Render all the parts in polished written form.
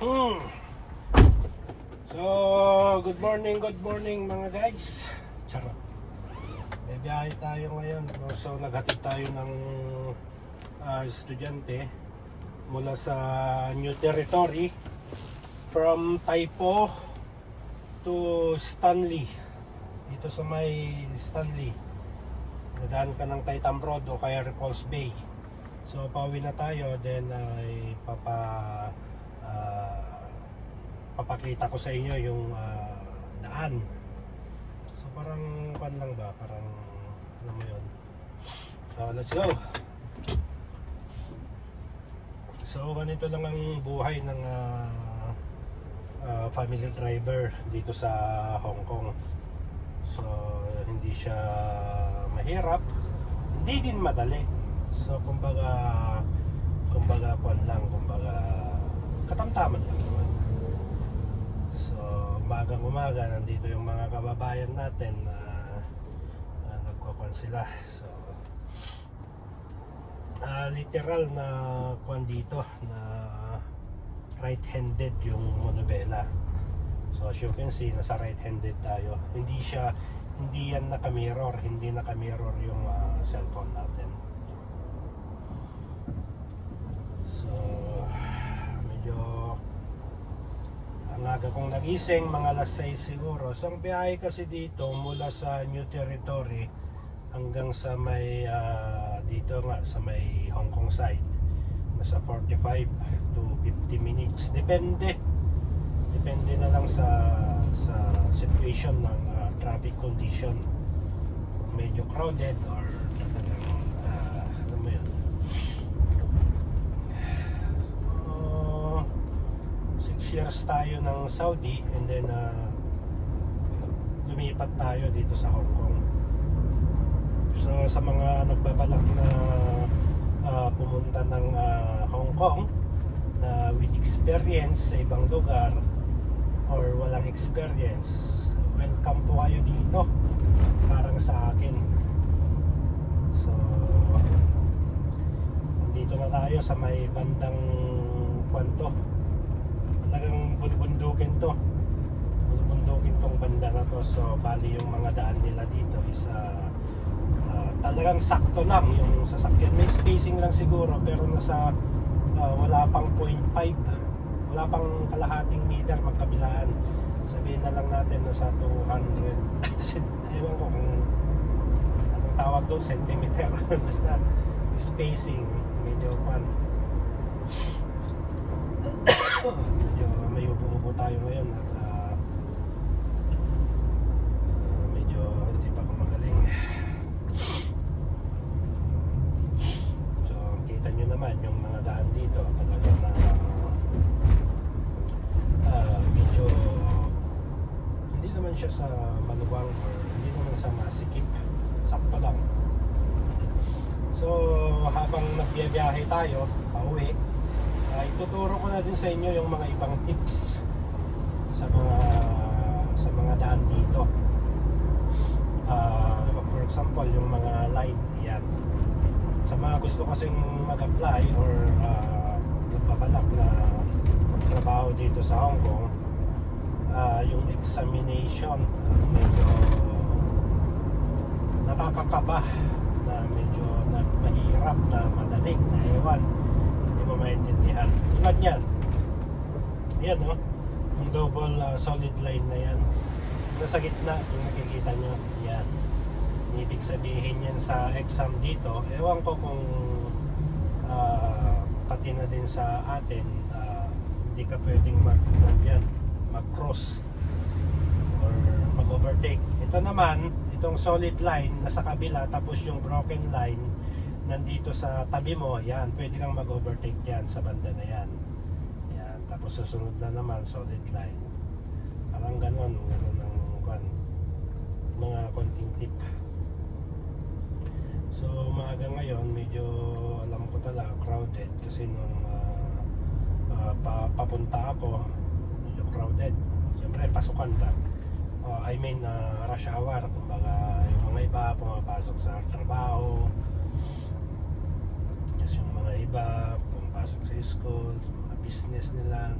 Hmm. So, good morning mga guys. Charot. May biyahe tayo ngayon. So, naghatid tayo ng estudyante mula sa New Territory from Taipo to Stanley. Dito sa may Stanley. Nadaan ka ng Taitam Road o kaya Repulse Bay. So, pauwi na tayo. Then, papakita ko sa inyo yung daan. So parang pan lang ba? Parang alam mo yun. So let's go. So ganito lang ang buhay ng family driver dito sa Hong Kong. So hindi siya mahirap, hindi din madali. So kumbaga pan lang, kumbaga katamtaman lang naman. So umaga nandito yung mga kababayan natin na nagkukon sila. So literal na kwan dito na right-handed yung monobela. So as you can see, nasa right-handed tayo. Hindi yan naka-mirror, hindi naka-mirror yung cellphone natin. So medyo ang aga kong nagising, mga alas 6 siguro. So ang biyahe kasi dito mula sa New Territory hanggang sa may dito nga sa may Hong Kong side, nasa 45 to 50 minutes. Depende na lang sa situation ng traffic condition. Medyo crowded or talagang ano mo yun. 6 years tayo ng Saudi and then lumipat tayo dito sa Hong Kong. So sa mga nagbabalak na pumunta ng Hong Kong na with experience sa ibang lugar or walang experience, welcome po kayo dito, parang sa akin. So dito na tayo sa may bandang kwanto, talagang bundukin tong banda na to. So bali yung mga daan nila dito is talagang sakto lang yung sasakyan. May spacing lang siguro pero nasa wala pang 0.5, wala pang kalahating meter magkabilaan. Sabihin na lang natin nasa 200 ewan ko kung anong tawag doon, centimeter. Basta spacing medyo pan. Medyo may ubo-ubo tayo ngayon at medyo hindi pa gumagaling. So kita nyo naman yung mga daan dito talaga na medyo hindi naman siya sa maluwang or hindi naman sa masikip, sakto lang. So habang nagbiyahe tayo pauwi, ituturo ko na din sa inyo yung mga ibang tips sa mga daan dito. For example, yung mga line yan. Sa mga gusto kasing mag-apply or nagpabalak na magtrabaho dito sa Hong Kong, yung examination medyo nakakakaba, na medyo mahirap, na madaling, na ewan, hindi mo maintindihan. Tulad yan, yan o, yung double solid line na yan, nasa gitna, yung nakikita nyo, yan. Ibig sabihin yan sa exam dito, ewan ko kung pati na din sa atin, hindi ka pwedeng mag-cross or mag-overtake. Ito naman, itong solid line nasa kabila, tapos yung broken line nandito sa tabi mo, yan, pwede kang mag-overtake yan sa banda na yan. Yan, tapos susunod na naman solid line. Parang ganon ang mga konting tip. So umaga ngayon medyo alam ko talaga crowded kasi nung papunta ako medyo crowded. Siyempre pasukan ba? Rush hour, kumbaga yung mga iba pumapasok sa trabaho, tapos yung mga iba pumapasok sa school, mga business nila.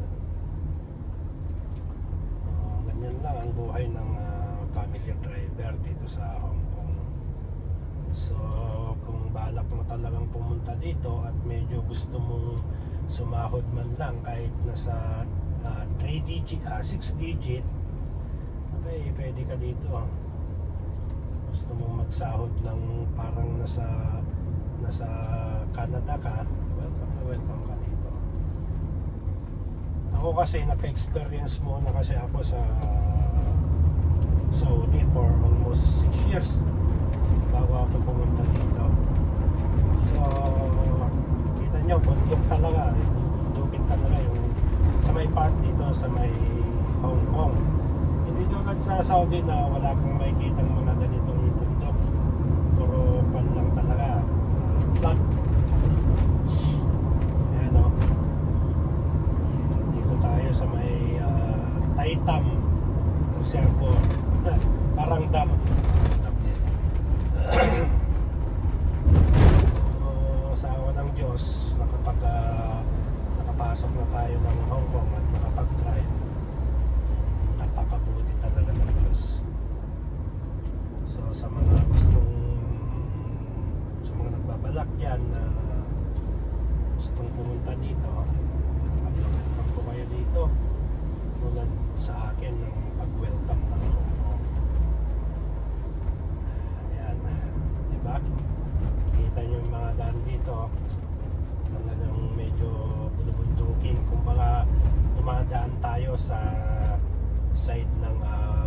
ganyan lang ang buhay ng family driver dito sa Hong Kong. So kung balak mo talagang pumunta dito at medyo gusto mong sumahod man lang kahit nasa 3 digit, 6 digit, okay, pwede ka dito. Gusto mong magsahod ng parang nasa Canada ka, welcome ka dito. Ako kasi naka-experience muna kasi ako sa Saudi for almost 6 years bago ako pumunta dito. So kita nyo, bundok talaga, bundukin talaga yung sa may part dito sa may Hong Kong. Hindi tulad sa Saudi na wala kang makikita ng mga ganitong bundok, puro pan lang talaga, flat. Ayan o, dito tayo sa may Taitam Reservoir, parang dam. Sa awa ng Diyos, nakapasok na tayo ng Hong Kong at nakapag-drive. Napakabuti talaga ng Diyos. So sa mga nagbabalak dyan na gustong pumunta dito, welcome po kayo dito, tulad sa akin ng pag-welcome ng Hong Kong. Ayan, diba? Kita nyo yung mga daan dito, talagang medyo bulubundukin. Kung baka dumadaan tayo sa side ng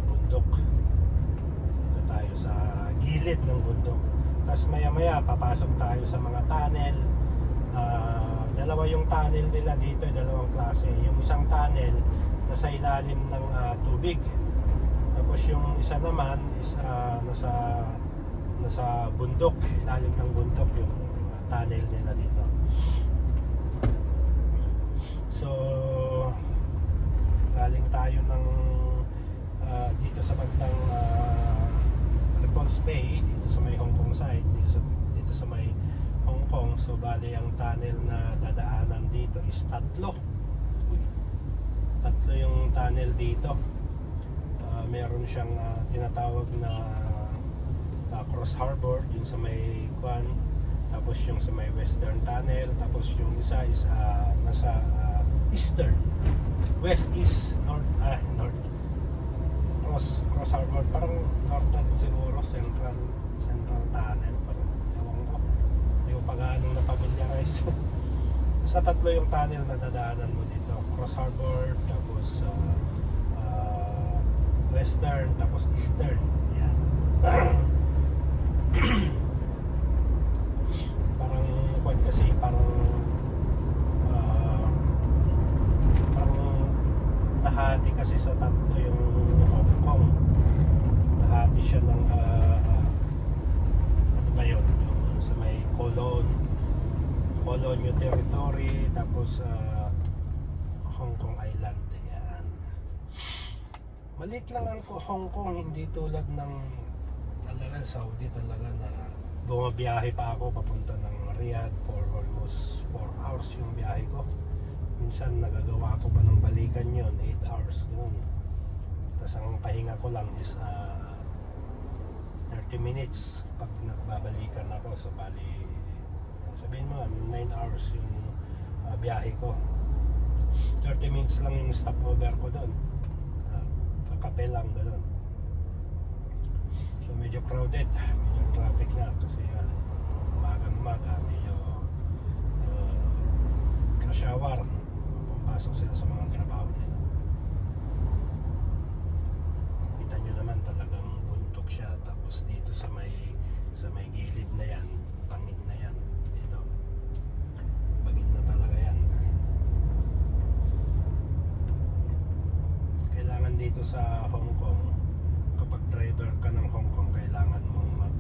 bundok, dito tayo sa gilid ng bundok. Tapos maya maya papasok tayo sa mga tunnel. Dalawa yung tunnel nila dito, dalawang klase. Yung isang tunnel nasa ilalim ng tubig, tapos yung isa naman is nasa bundok, ilalim ng bundok yung tunnel nila dito. So galing tayo ng dito sa bandang Repulse Bay, dito sa may Hong Kong side, dito sa may Hong Kong. So bali ang tunnel na dadaanan dito is tatlo yung tunnel dito. Meron siyang tinatawag na Cross Harbor yun sa may Kwan, tapos yung sa may Western Tunnel, tapos yung isa is nasa Eastern, West East, North Cross Harbor, parang North siguro, Central Tunnel, parang ewan ko, hindi ko pa gaanong napamilyarize. Basta tatlo yung tunnel na dadaanan mo dito, Cross Harbor, tapos Western, tapos Eastern. Yan. Parang kwan kasi, parang nahati kasi sa tatlo yung Hong Kong. Nahati siya ng ano ba yun, yung sa may Colonial Territory, tapos Hong Kong Island. Yan. Maliit lang ang Hong Kong, hindi tulad ng talaga Saudi talaga na bumabiyahe pa ako papunta ng Riyadh for almost 4 hours yung biyahe ko. Minsan nagagawa ko pa ng balikan yon 8 hours ganoon. Tapos ang pahinga ko lang is 30 minutes pag nagbabalikan ako. So bali, sabihin mo 9 hours yung biyahe ko. 30 minutes lang yung stopover ko doon. Kakape lang ganoon. So medyo crowded, medyo traffic na kasi umaga medyo rush hour, pumasok sila sa mga trabaho nila. Kita nyo naman talagang bundok siya, tapos dito sa may gilid na yan, pangid na yan dito, bagid na talaga yan. Kailangan dito sa Hong Kong, kapag driver ka ng Hong Kong, kailangan mong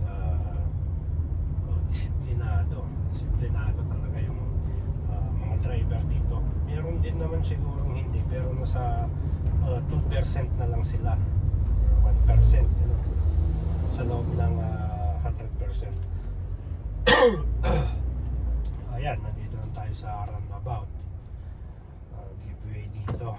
disiplinado talaga yung mga driver dito. Meron din naman sigurong hindi, pero nasa 2% na lang sila, 1%, sa loob ng 100%. Ayan, nandito na tayo sa roundabout, giveaway dito.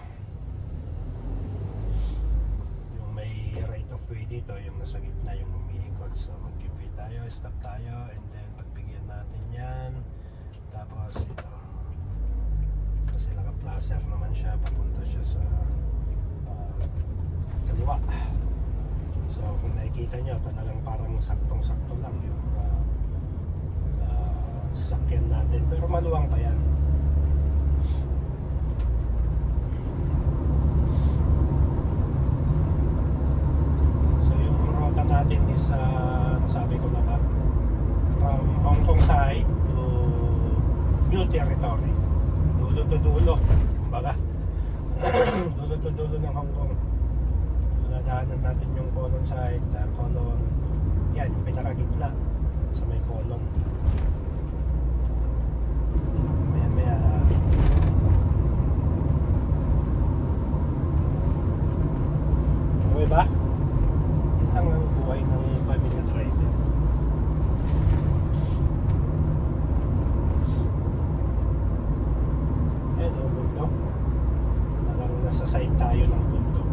may right of way dito, yung nasa gitna yung umiikot. So mag-give tayo, stop tayo, and then pagbigyan natin yan. Tapos ito, kasi naka-placer naman siya, papunta siya sa kaliwa. So kung nakikita nyo, talagang parang saktong-sakto lang yung sasakyan natin, pero maluwang pa yan. So yung rota natin is nasabi ko na ba, from Hong Kong side to New Territory, dulo to dulo, kumbaga. Dulo to dulo ng Hong Kong. Nadaanan natin yung Colon side, Colon, yan yung pinakagitna sa may Colon. Maya okay ba? Ang buhay ng family driver. Ayan o, bundok. Parang nasa side tayo ng bundok.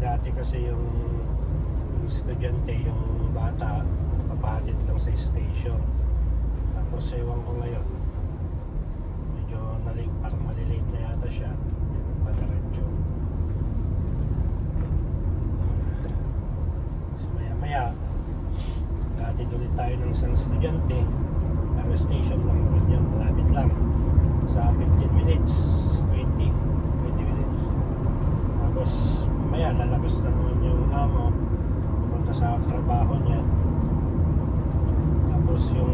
Dati kasi yung estudyante, yung bata, papahatid lang sa station. Tapos ewan ko ngayon, medyo parang malilate na yata siya. Padiretso. Tapos maya maya, hatid ulit tayo ng isang estudyante. Pero station lang naman yun, malapit lang. Sa 15 minutes, 20 minutes. Tapos maya lalabas na naman yung amo, pumunta sa trabaho niya. Tapos yung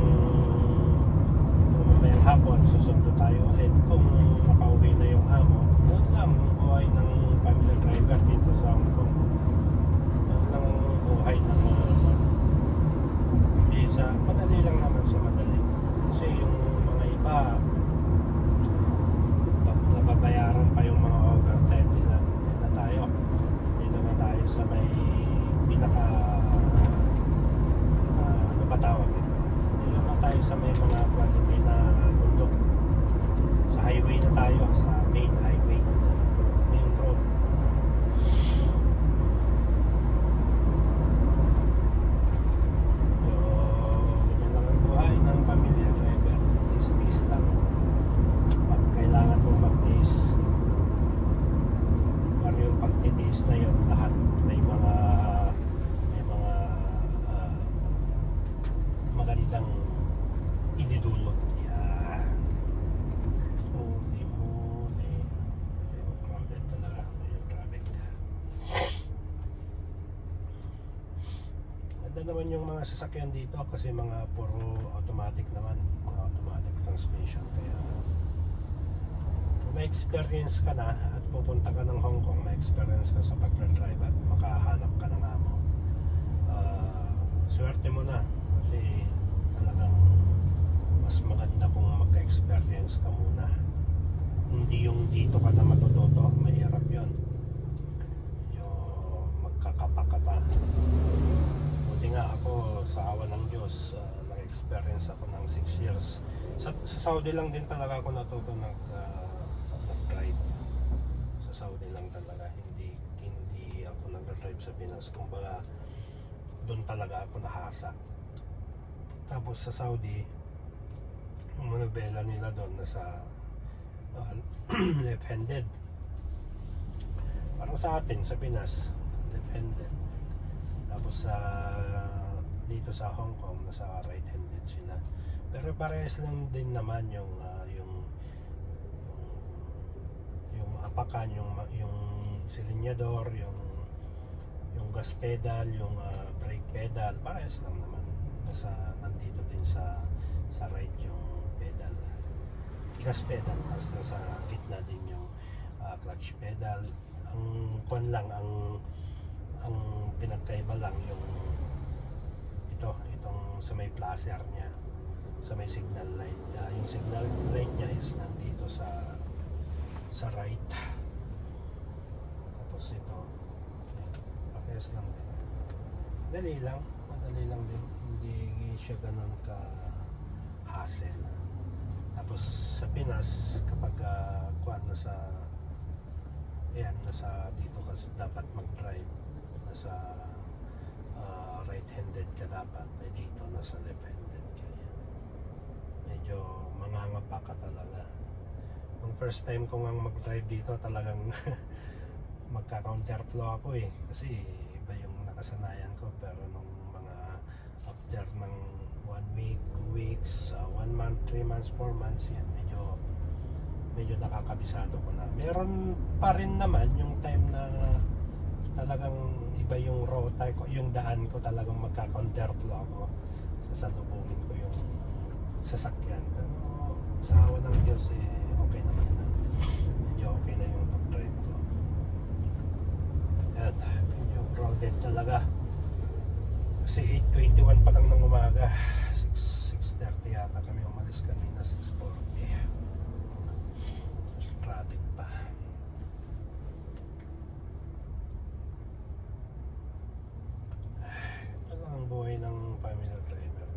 mamayang hapon susundo tayo ulit. Kung makauwi na yung amo, doon lang ang buhay ng family driver dito sa Hong Kong. Doon lang ang buhay ng isa. Madali lang naman sa madali, kasi yung mga iba nababayaran pa yung mga overtime nila. Yan na tayo, dito na tayo sa may pinaka ano ba tawag dito? Dito na tayo sa may mga quality na bundok. Sa highway na tayo, sa main highway, main road. So ganyan lang ang buhay ng pamilya driver. Tis lang pag kailangan mong mag-tiis. Pero yung pagtitiis na yun, lahat may mga magandang ididulot. Yan. Holy moly. Yung crowded talaga. Yung traffic. Ganda naman yung mga sasakyan dito kasi mga puro automatic naman. Mga automatic transmission. Kaya kung may experience ka na at pupunta ka ng Hong Kong, may experience ka sa pag-drive at makahanap ka ng amo, swerte mo na. Kasi talagang mas maganda kung magka-experience ka muna. Hindi yung dito ka na matututo, mahirap yun. Yung magkakapa ka pa. Buti nga ako, sa awa ng Diyos, nag-experience ako ng 6 years. Sa Saudi lang din talaga ako natuto nag-drive. Sa Saudi lang talaga, hindi ako nag-drive sa Pinas. Kumbaga, doon talaga ako nahasa. Tapos sa Saudi, yung manobela nila doon nasa left-handed. Parang sa atin, sa Pinas, left-handed. Tapos dito sa Hong Kong, nasa right-handed sila. Pero parehas lang din naman yung apakan, yung silinyador, yung gas pedal, yung brake pedal, parehas lang naman. Nandito din sa right yung pedal, gas pedal, tapos nasa gitna din yung clutch pedal. Ang kwan lang, ang pinagkaiba lang yung itong sa may placer niya, sa may signal light. Yung signal light niya is nandito sa right. Tapos ito, parehas lang din. Madali lang madali lang din. Hindi siya ganun ka hassle. Tapos sa Pinas, kapag kuan nasa dito ka dapat mag-drive, nasa right-handed ka dapat, dito nasa left-handed ka. Medyo mangangapa ka talaga. Yung first time ko nga mag-drive dito, talagang magka-counterflow ako kasi iba yung nakasanayan ko. Pero nung mga after ng 1 week, 2 weeks, 1 month, 3 months, 4 months, yan medyo nakakabisado ko na. Meron pa rin naman yung time na talagang iba yung road ko, yung daan ko, talagang magka-counterflow ako, sasalubungin ko yung sasakyan. Pero sa awa ng Diyos okay naman na, medyo okay na yung pag-drive ko. Yan, medyo crowded talaga kasi 8:21 pa lang ng umaga. 6:30 yata kami umalis kanina, 6:40. Traffic pa. Ito lang ang buhay ng family driver.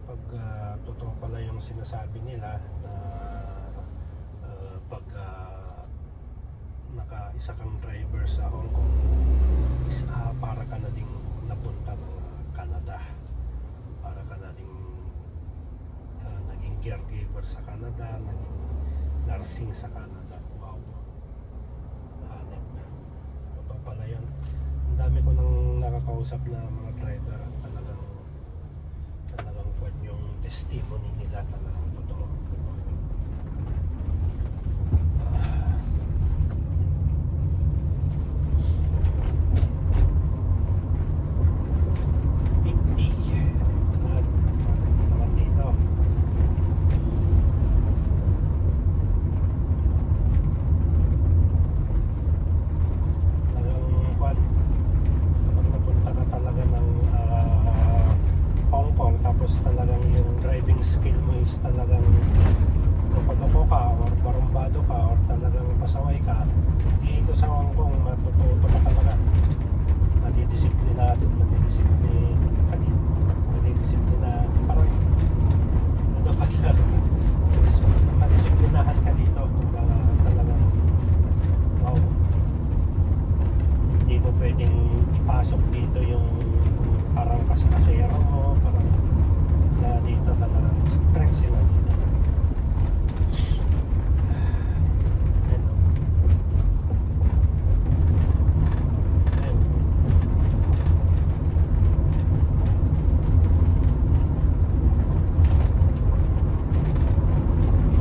Pag totoo pala yung sinasabi nila na pag naka-isa kang driver sa Hong Kong is para ka na ding napunta ng Canada, para ka na ding naging caregiver sa Canada, naging nursing sa Canada. Wow, hanip na. Totoo pala yun. Ang dami ko nang nakakausap na mga driver at talagang kwan yung testimony nila, talagang totoo. Talagang yung driving skill mo is talagang kapag-ako ka or barumbado ka or talagang pasaway ka, dito sa Hong Kong matututo ka talaga. Madidisiplinado, parang ano ba madisiplinahan ka dito. Talagang wow, hindi mo pwedeng ipasok dito yung parang kasero mo, parang na dito talagang strength sila dito.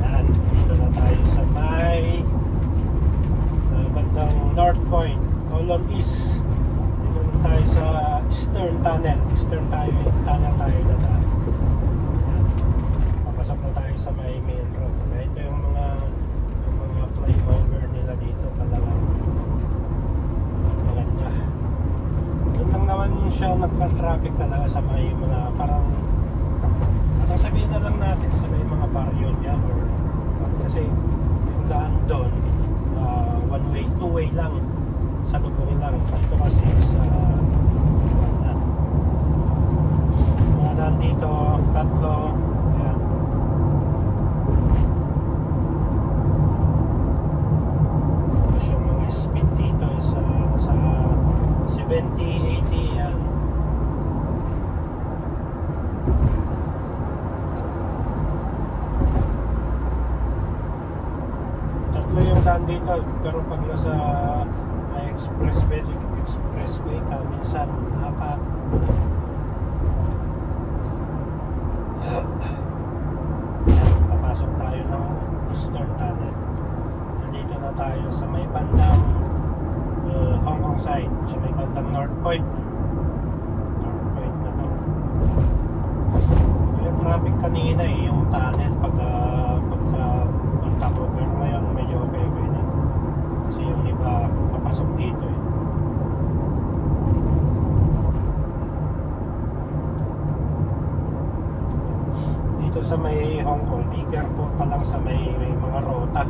Yan, dito na tayo sa may bandang North Point, Colon East. Dito na tayo sa Eastern Tunnel tayo dadaan. Papasok na tayo sa may main road. Ito yung mga flyover nila dito, talagang maganda. Doon lang naman siya nagpa-traffic talaga sa may mga parang sabihin na lang natin sa may mga baryo niya, or kasi yung daan doon one way, two way lang, sa lubong lang. Ito kasi sa dito, tatlo. Ayan. Tapos yung mga speed dito is nasa 70, 80 yan. Tatlo yung daan dito, pero pag nasa expressway ka, minsan apat. Papasok tayo ng Eastern Tunnel. Nandito na tayo sa may bandang Hong Kong side, sa may bandang North Point na to. Yung traffic kanina yung tunnel pagka punta ko, pero ngayon medyo okay na kasi yung iba papasok dito dito sa may Hong Kong. Be careful ka lang sa may mga rota.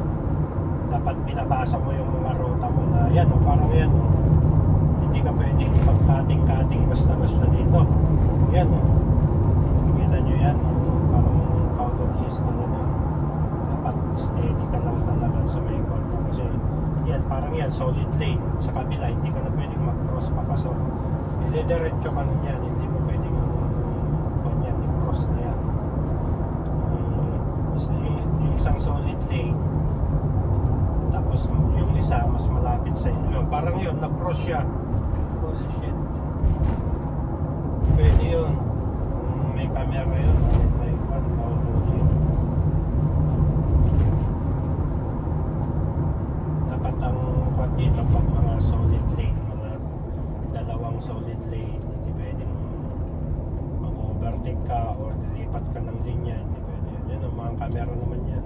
Dapat binabasa mo yung mga rota mo na yan, parang yan, hindi ka pwedeng pag-cutting basta-basta dito. Yan o. Kita nyo yan. Parang color is na gano'n. Dapat steady ka lang talaga sa may corner. Kasi yan, parang yan, solid lane. Sa kabila, hindi ka na pwedeng mag-cross papasok. Diretso ka na yan. Hindi mo pwedeng ganyan, i-cross na yan. Basta yung isang solid lane, tapos yung isa mas malapit sa inyo. Parang yun, nag-cross siya. Holy shit. Pwede yun. Kung may camera yun, may mahuli yun. Dapat ang kwad dito pag mga solid lane, mga dalawang solid lane, hindi pwedeng mag-overtake ka or lilipat ka ng linya. Hindi pwede yun. Yan, ang mga camera naman yan.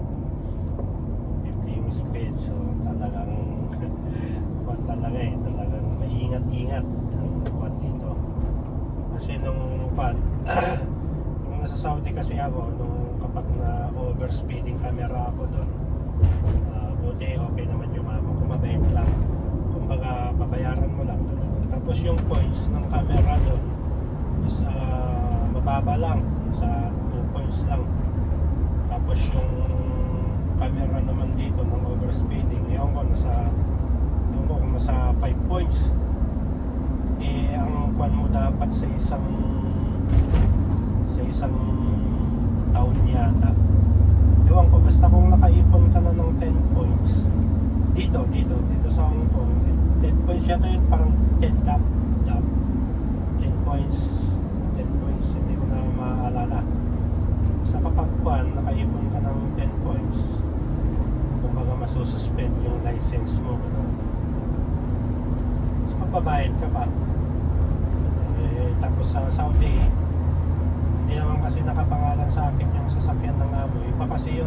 Yung speed, so talagang kwan talaga talagang maingat-ingat ang kwan dito. Kasi nung kwan nung nasa Saudi kasi ako, nung kapag na overspeeding camera ako doon, buti okay naman yung amo ko, mabait lang, kumbaga babayaran mo lang talaga. Tapos yung points ng camera doon is mababa lang, sa 2 points lang. Tapos yung camera naman dito ng overspeeding, ewan ko kung nasa 5 points. Ang kwan mo dapat sa isang taon yata, ewan ko, basta kung nakaipon ka na ng 10 points dito sa Hong Kong, 10 points yata yun, parang 10 dap 10 points, hindi ko na maaalala. Basta kapag kwan, nakaipon ka ng 10 points, kumbaga masususpend yung license mo, so magbabayad ka pa. Tapos sa Saudi, hindi naman kasi nakapangalan sa akin yung sasakyan ng amo. Iba kasi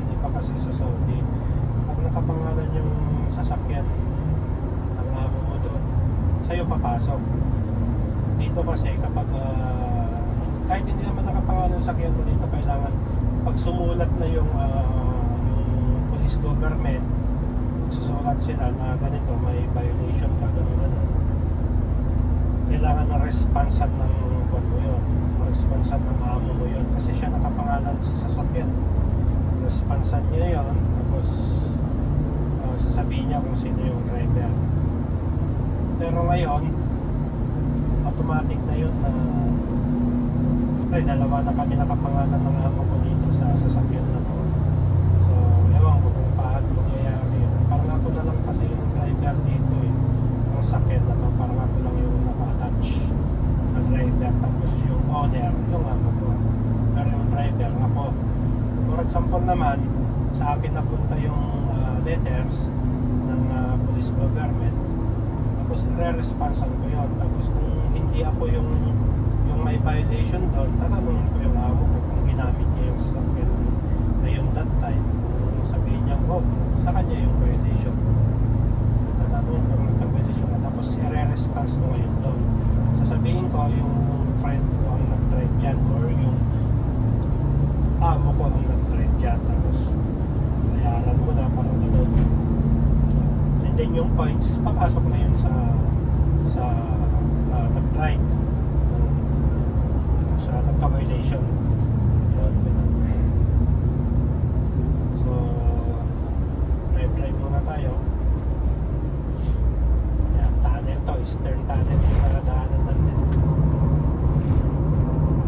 sa Saudi, pag nakapangalan yung sasakyan ng amo mo doon, sa'yo papasok. Dito kasi kapag kahit hindi naman nakapangalan yung sasakyan mo dito, kailangan pag sumulat na yung police government, susulat sila na ganito, may violation ka, ganun. Kailangan na responsan ng kwan mo yun, responsan ng amo mo yun, kasi siya nakapangalan sa sasakyan. Responsan niya yun, tapos sasabihin niya kung sino yung driver. Pero ngayon, automatic na yun na dalawa na kami nakapangalan ng amo ko dito sa sasakyan na to. So, ewan ko kung paano mangyayari yun. Parang ako na lang kasi yung driver dito ang sakyan naman, parang ako lang yung naka-attach na driver, tapos yung owner, yung amo ko. Pero yung driver, ako. For example naman, sa akin napunta yung letters ng police government, tapos re-responsan ko yun. Tapos kung hindi ako yung may violation doon, tatanungin ko yung amo ko kung ginamit niya yung sasakyan na yung that time. Kung sabihin niya, sa kanya yung violation. Tatanungin ko kung nagka-violation ka, tapos i-response ko ngayon doon. Sasabihin ko yung friend ko ang nag-drive dyan, or yung amo ko ang nag-drive dyan, tapos bayaran mo na, parang gano'n. And then yung points, papasok na yun sa nag-drive, sa nagka-violation. Yun, so drive muna tayo. Yan, tunnel to, eastern tunnel yung nakadaanan natin,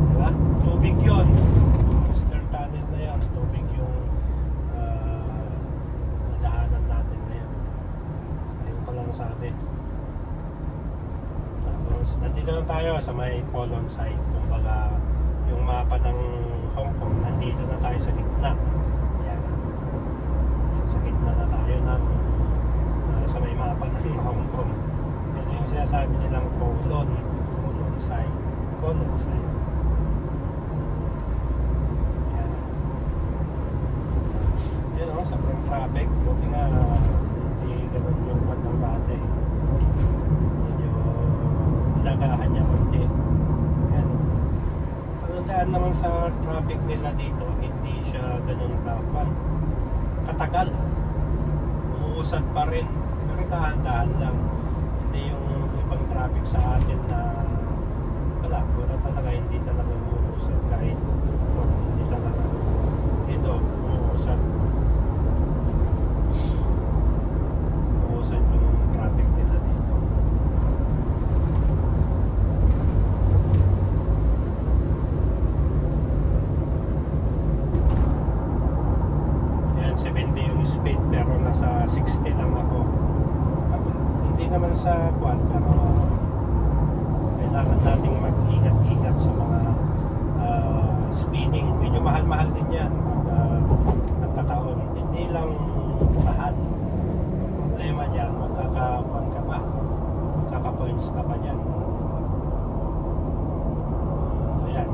diba? Tubig yun, eastern tunnel na yan, tubig yung nadaanan natin na yan. Ayun pa lang sabi. Tapos nandito na tayo sa may column side, kumbaga yung mapa ng Hong Kong, nandito na tayo sa gitna. Yan, sa gitna na tayo ng sa may mapa ng Hong Kong. Yan yung sinasabi nilang column side. Yan. Yan o, sobrang traffic. Buti nga hindi ganun yung pandang dati. Medyo nagahan niya konti. Yan. Pagandaan naman sa traffic nila dito, hindi siya ganun katagal. Umuusad pa rin. Pero dahan-dahan lang. Hindi yung ibang traffic sa atin na wala talaga, hindi talaga umuusad kahit hindi talaga ito umuusad yung traffic nila dito. Ayan, 70 yung speed pero nasa 60 lang ako. Hindi naman sa kwan pero kailangan nating mag-ingat-ingat sa mga speeding. Medyo mahal-mahal din yan pag nagkataon. Hindi lang mahal. Problema dyan, magkaka-kwan ka pa. Magkaka-points ka pa dyan. Ayan.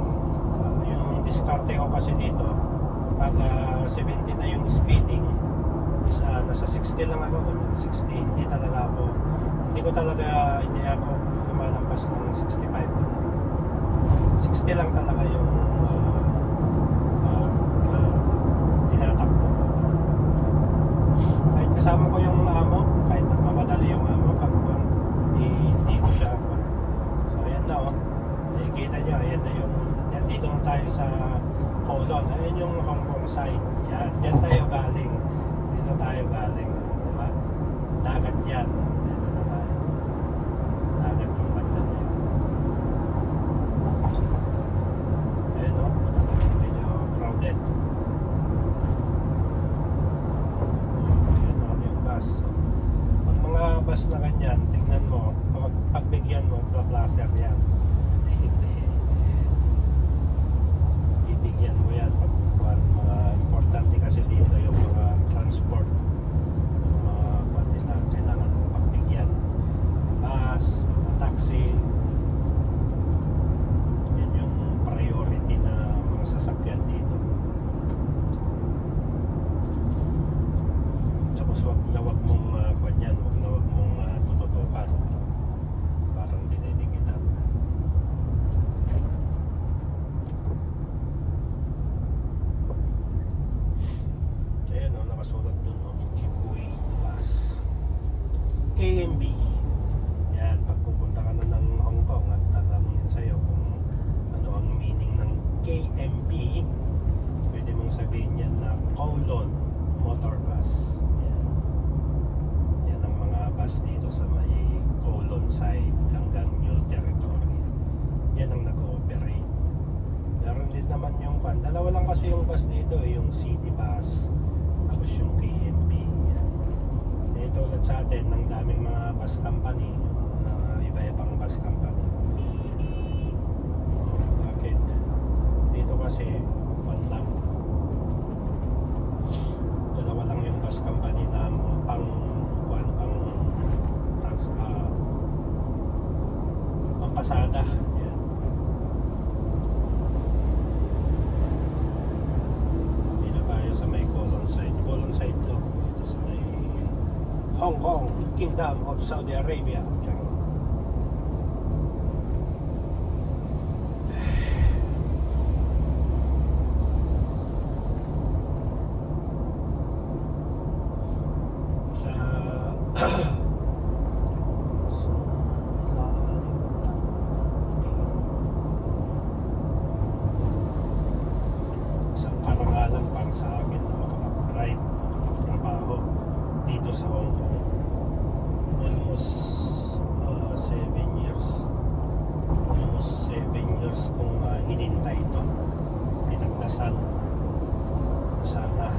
Yung diskarte ko kasi dito, pag 70 na yung speeding, nasa 60 lang ako. 60, hindi ako lumalampas ng 65. 60 lang talaga yung tinatakbo ko. Kahit kasama ko yung amo, kahit mamadali yung amo, pag hindi ko siya. So ayan na nakikita nyo, ayan na yung nandito tayo sa Colon. Ayan yung Hong Kong side. Diyan tayo galing. Dito tayo galing, diba? Dagat yan. Dito na tayo. Dagat yung banda na yun. Ayan medyo crowded. Ayan yung bus. Pag mga bus na ganyan, tingnan mo, pagbigyan mo, plaster yan. Bibigyan mo yan pag mga importante kasi dito yung mga transport, yung mga nila kailangan mong pagbigyan, bus, taxi, yan yung priority na mga sasakyan dito. Tapos wag mong wag mong tututukan, parang dinidikitan. Ayan nakasulat dun Kibuy Bus KMB. Yan, pag pupunta ka na ng Hong Kong at tatanungin sa'yo kung ano ang meaning ng KMB, pwede mong sabihin yan na Kowloon Motor Bus. Yan ang mga bus dito sa may Kowloon side hanggang New Territory. Yan ang nag-ooperate. Meron din naman yung dalawa lang kasi yung bus dito, yung City Bus tapos yung KMB. Tulad sa atin, ng daming mga bus company, iba-ibang bus company. Bakit? Dito kasi lang, dalawa lang yung bus company na pang pasada. Yan. Dito tayo sa may Colon side to. Dito sa may Hong Kong, Kingdom of Saudi Arabia. Isang karangalan para sa akin na makapag-drive, makapag-trabaho dito sa Hong Kong. Almost 7 years. Almost 7 years kung hinintay ito. Pinagdasal. Sana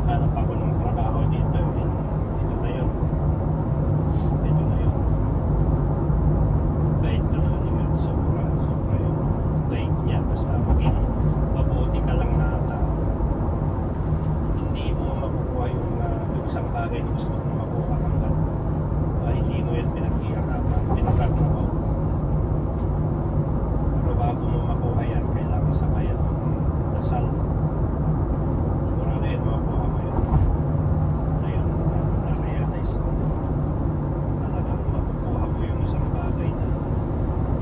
hanap ako ng trabaho dito. Ito na yun. Bait na naman. Sobra yung bait niya. Basta maging mabuti ka lang na tao. Hindi mo makukuha yung isang bagay na gusto mong makuha hanggang hindi mo yun pinaghihirapan, pinagtrabaho. Pero bago mo makuha yan, kailangan sabayan mo ng dasal. Sigurado yun, makukuha mo yun. Ngayon, na-realize ko na talagang makukuha mo yung isang bagay na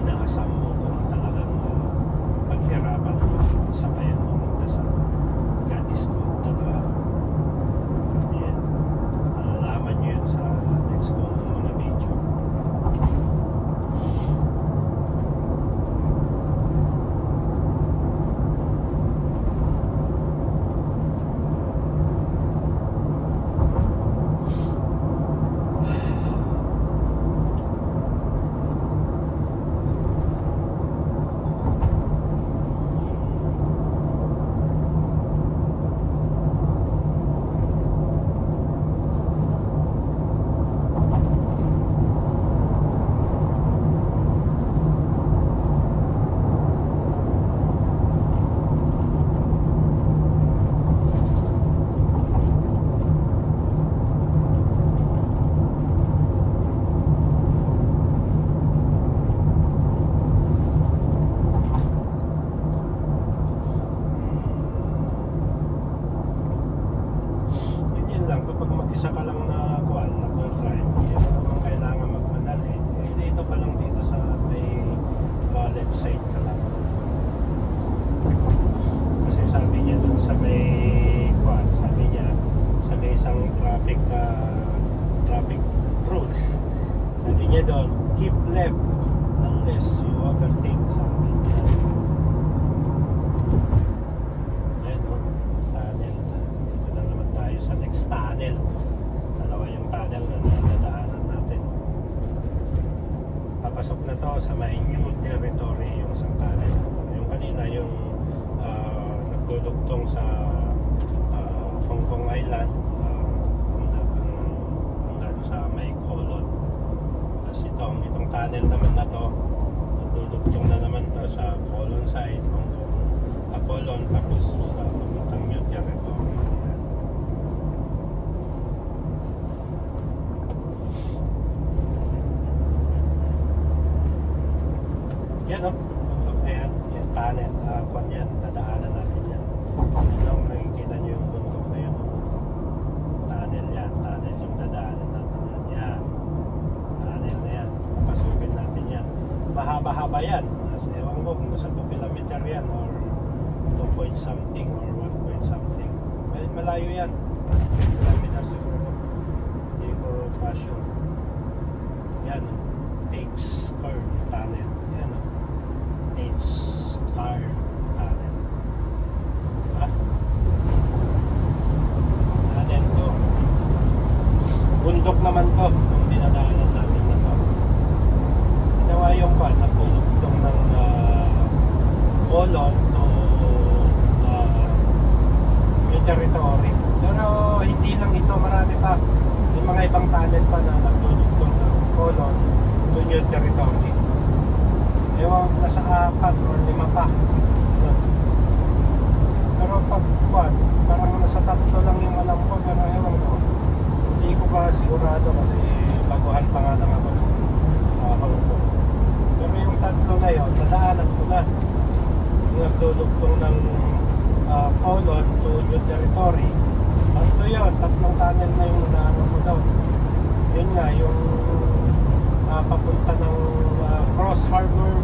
inaasam mo kung talagang paghirapan mo, sabayan mo ng dasal. God is good talaga. Yan. Malalaman ka lang na kuwan, nag-drive, hindi mo naman kailangan magmadali. Eh, dito ka lang dito sa may left side ka lang. Kasi sabi niya dun sa may kuwan, sabi niya sa may isang traffic rules. Sabi niya doon, keep left unless you overtake, sabi niya. Ayan o, tunnel. Dito na naman tayo sa next tunnel. Dalawa yung tunnel na nadadaanan natin. Papasok na to sa may new territory yung isang tunnel. Yung kanina yung nagdudugtong sa Hong Kong Island hanggang sa may Colon. Tapos itong tunnel naman na to, nagdudugtong na naman to sa Colon side, Hong Kong, Colon, tapos sa papuntang New Territory. Yan o, ayan, yung tunnel, kwan yan, dadaanan natin yan. Ano, nakikita nyo yung bundok na yun. Tunnel yan, tunnel yung dadaanan natin yan. Yan, tunnel na yan, papasukin natin yan. Mahaba-haba yan, ewan ko kung nasa 2 kilometer yan or 2 point something or 1 point something. Malayo yan, 2 kilometer siguro. Hindi ko fashion. Yan o, Takes Car Tunnel. Yan o, Takes Car Tunnel. Diba? Tunnel to. Bundok naman to, kung dinadaanan natin na to. Ginawa yung pan, nagtulog ng Colon to New Territory. Pero hindi lang ito, marami pa. May mga ibang tunnel pa na nagtulog ng Colon to New Territory. Ewan, nasa 4 or 5 pa. Pero pag kuwan, parang nasa 3 lang yung alam ko, pero ewan ko. Hindi ko pa sigurado kasi baguhan pa nga lang ako ng Hong Kong. Pero yung 3 na yun, nadaanan ko na. Yung nagdudugtong ng Colon to New Territory. 3 yun, 3 tunnel na yung nadaanan ko daw. Yun nga, yung papunta ng Cross Harbor,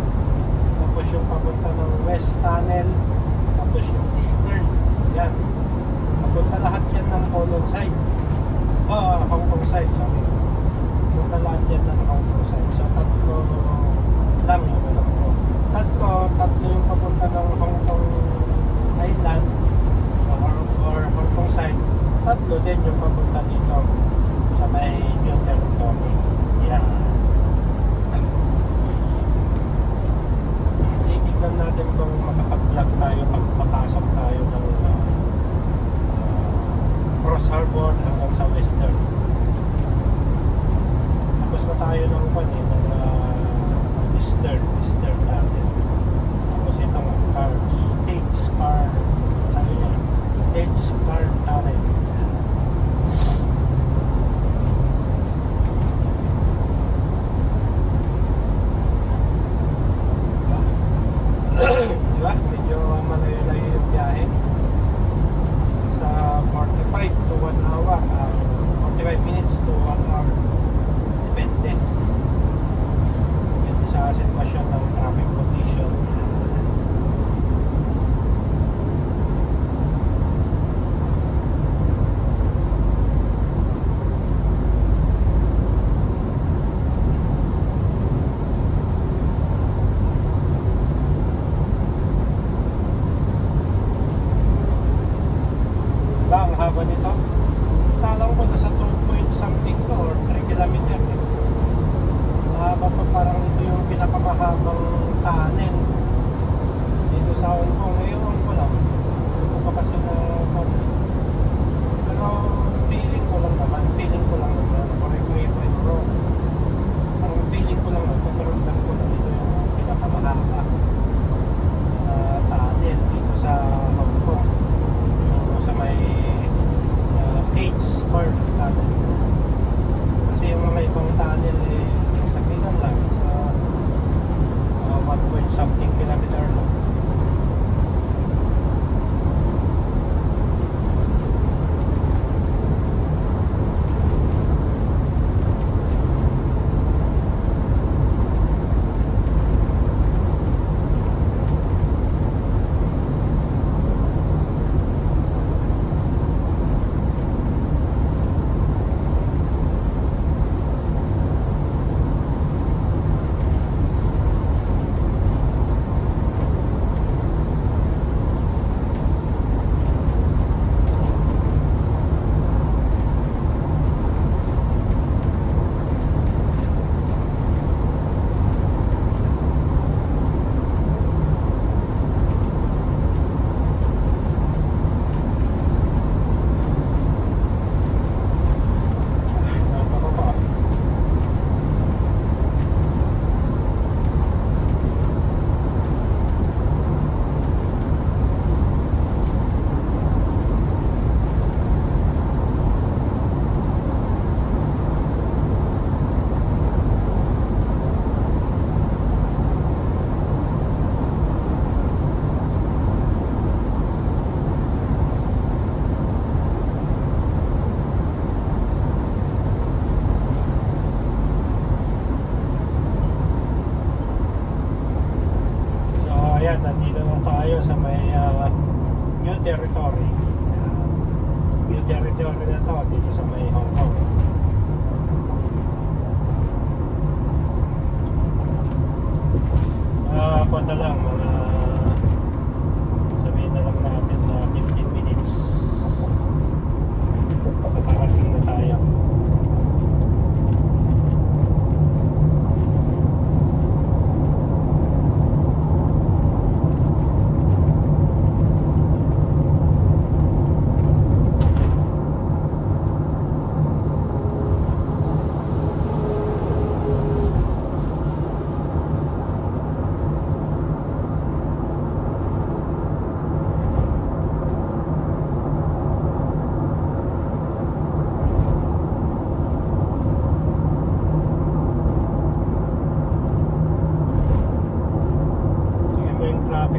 tapos yung papunta ng West Tunnel, tapos yung Eastern. Yan. Papunta lahat yan ng Colon side. Hong Kong side, sorry. Papunta lahat yan ng Hong Kong side. So, 3 lang yung alam ko. 3 yung papunta ng Hong Kong Island or Hong Kong side. 3 din yung papunta dito sa may New Territory. Yan. Titignan natin kung makapag-vlog tayo pag papasok tayo ng Cross Harbor hanggang sa Western. Tapos na tayo ng ng Eastern natin. Tapos itong Takes Car, sabi niya, Takes Car Tunnel. Diba? Medyo malayo-layo yung biyahe. Sa 45 to 1 hour, 45 minutes to 1 hour. Depende sa sitwasyon ng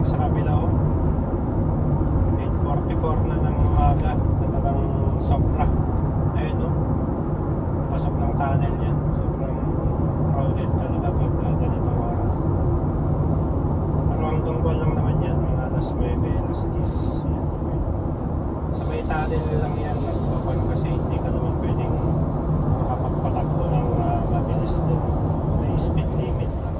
traffic sa kabila oh. 8:44 na ng umaga. Talagang sobra. Ayun oh. Pasok ng tunnel yan. Sobrang crowded talaga pag ganitong oras. Pero ang tungkol lang naman yan, mga alas 9, alas 10. Yan. Sa may tunnel lang yan, nagpapan kasi hindi ka naman pwedeng makapagpatakbo ng mabilis doon. May speed limit lang.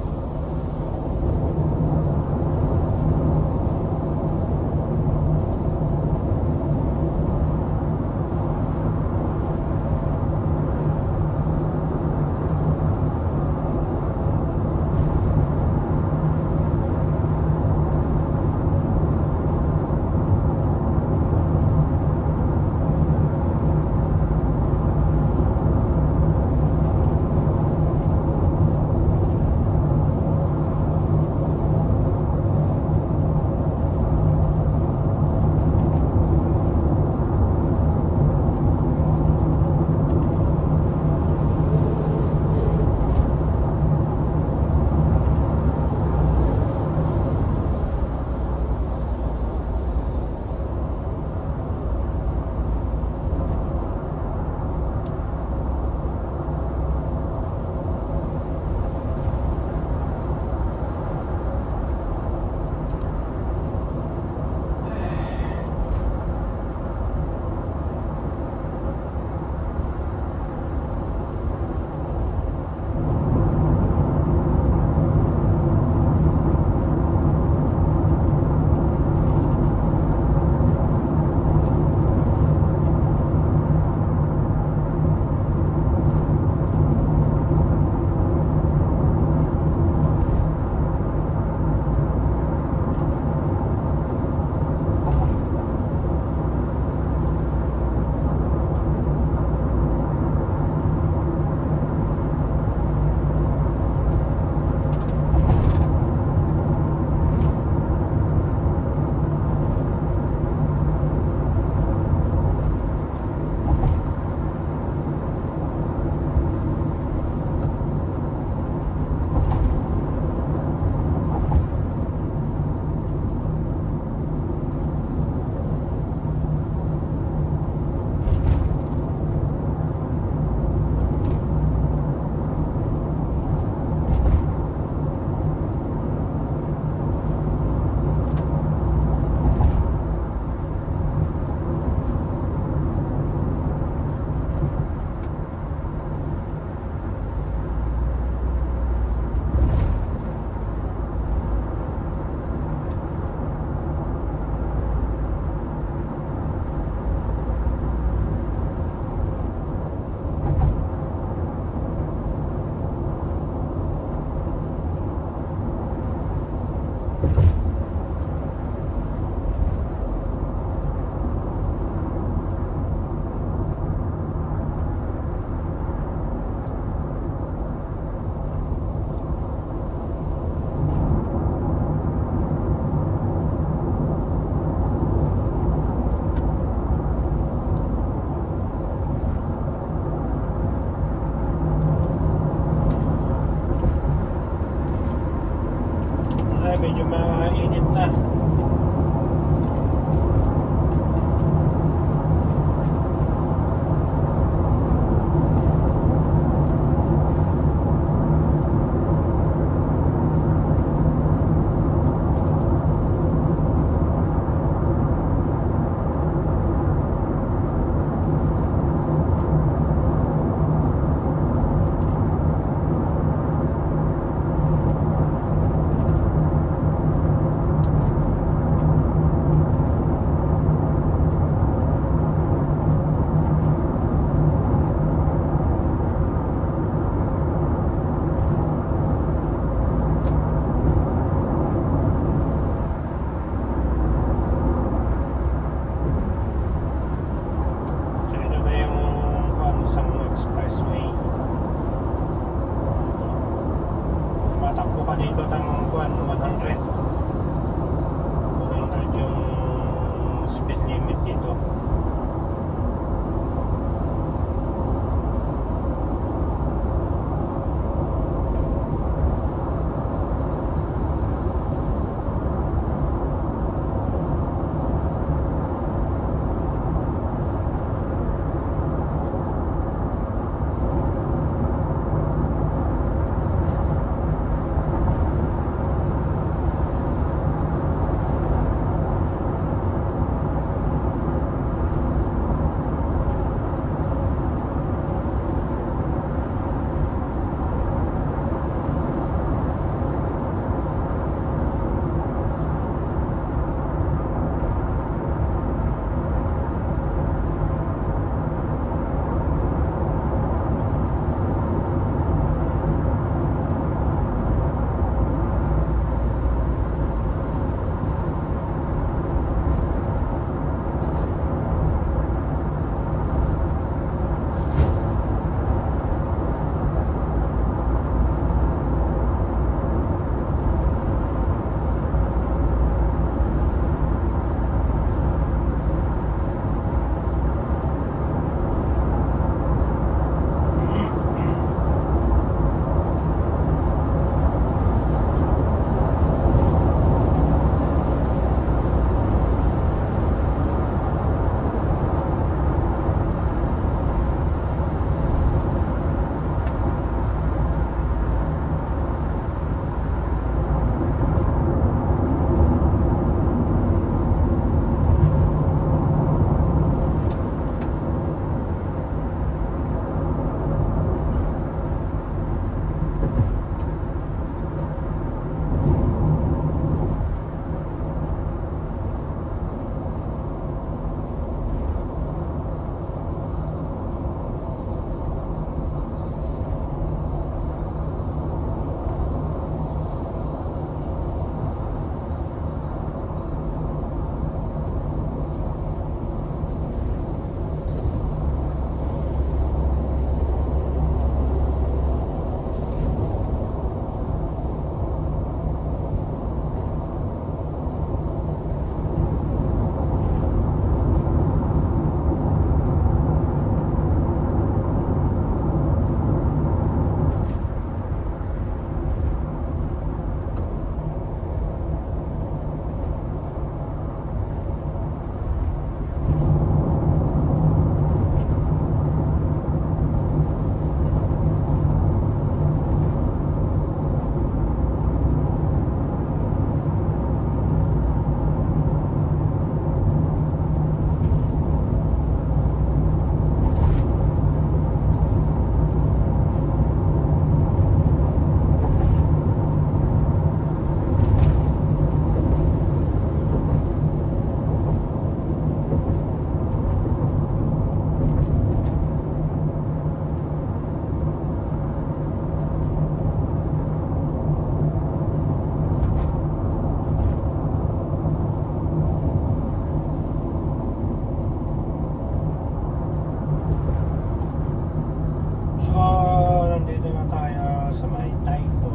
sa may Taipo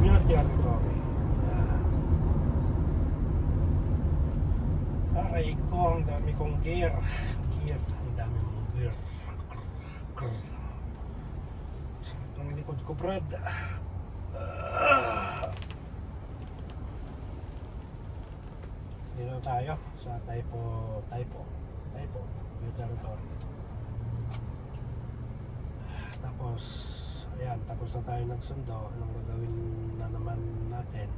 New Territory. Aray ko, ang dami kong gear, ang dami mong gear. Sakit ng likod ko, Brad. Dito tayo sa Taipo New Territory. Tapos ayan, tapos na tayo nagsundo. Anong gagawin na naman natin?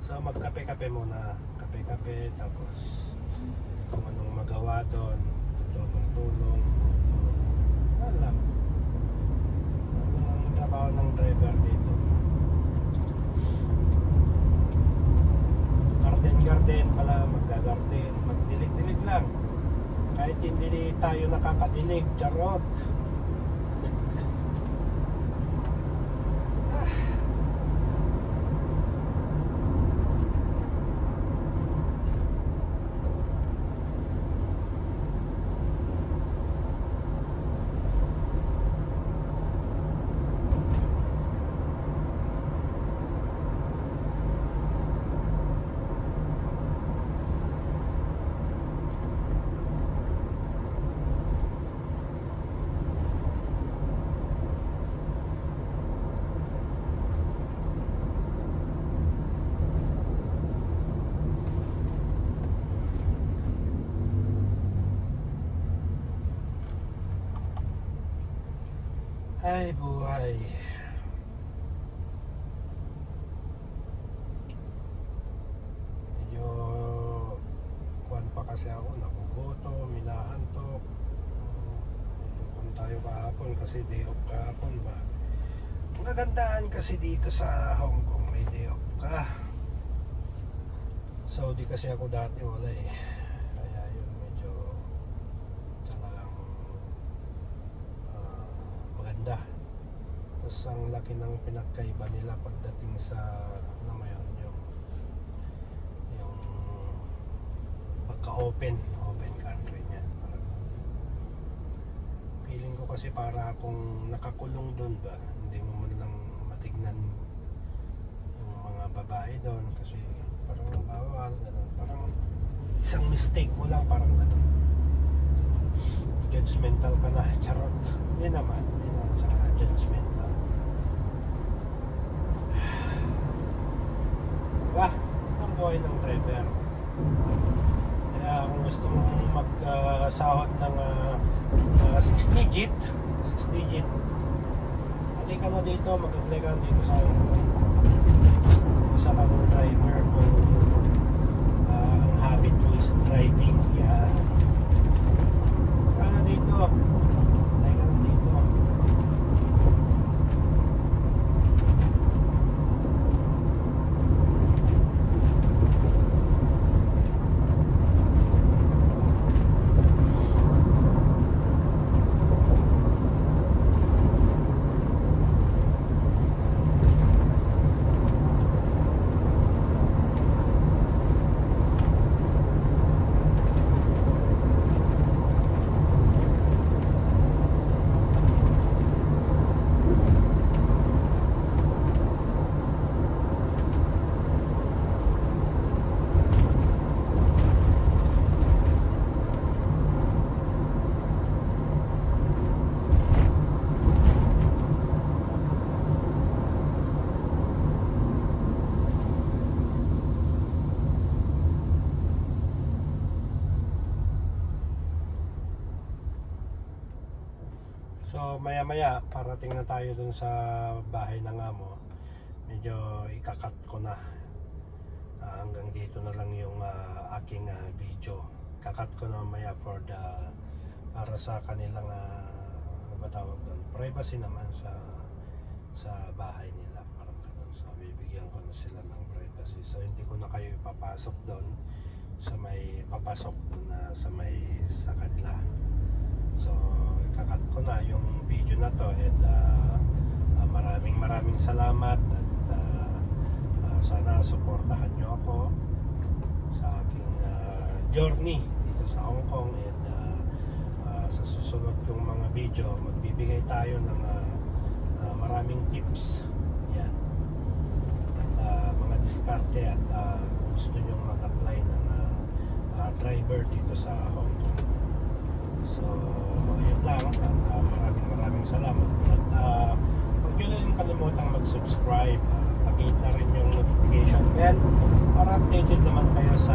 So magkape-kape muna, kape-kape, tapos kung anong magawa doon, tulong-tulong. Alam, ano ang trabaho ng driver dito? Garden pala, magga-garden, magdilig-dilig lang. Kahit hindi tayo nakakadinig, charot. Ay buhay. Medyo kuwan pa kasi ako, nagugutom, minaantok. Medyo kuwan tayo kahapon kasi day off kahapon ba. Ang kagandahan kasi dito sa Hong Kong, may day off ka. Saudi kasi ako dati, wala eh. Kaya yun medyo talagang maganda. Tapos ang laki ng pinagkaiba nila pagdating sa ano mo yun, yung pagka-open country niya. Feeling ko kasi para akong nakakulong doon ba, hindi mo man lang matignan yung mga babae doon kasi parang bawal, ganun. Parang isang mistake mo lang, parang ganun. Judgmental ka na, charot. Hindi naman, saka judgmental. Diba? Ang buhay ng driver. Kaya kung gusto mong magsahod ng 6 digit, halika na dito, mag-apply ka dito sa isa ka ng driver kung ang habit mo is driving. Yan. Kaya dito, apply ka na dito. So maya maya parating na tayo dun sa bahay ng amo. Medyo ikakat ko na hanggang dito na lang yung aking video. Kakat ko na maya for para sa kanilang ano ba tawag doon, privacy naman sa bahay nila, parang ganun. So bibigyan ko na sila ng privacy, so hindi ko na kayo ipapasok doon sa may papasok doon sa may sa kanila. So kakat ko na yung video na to, and maraming salamat, at sana suportahan nyo ako sa aking journey dito sa Hong Kong, and sa susunod kong mga video magbibigay tayo ng maraming tips yan at mga diskarte at kung gusto nyo mag-apply ng driver dito sa Hong Kong. So yun lang at maraming salamat at huwag nyo rin kalimutang mag-subscribe, pakita rin yung notification bell para updated naman kayo sa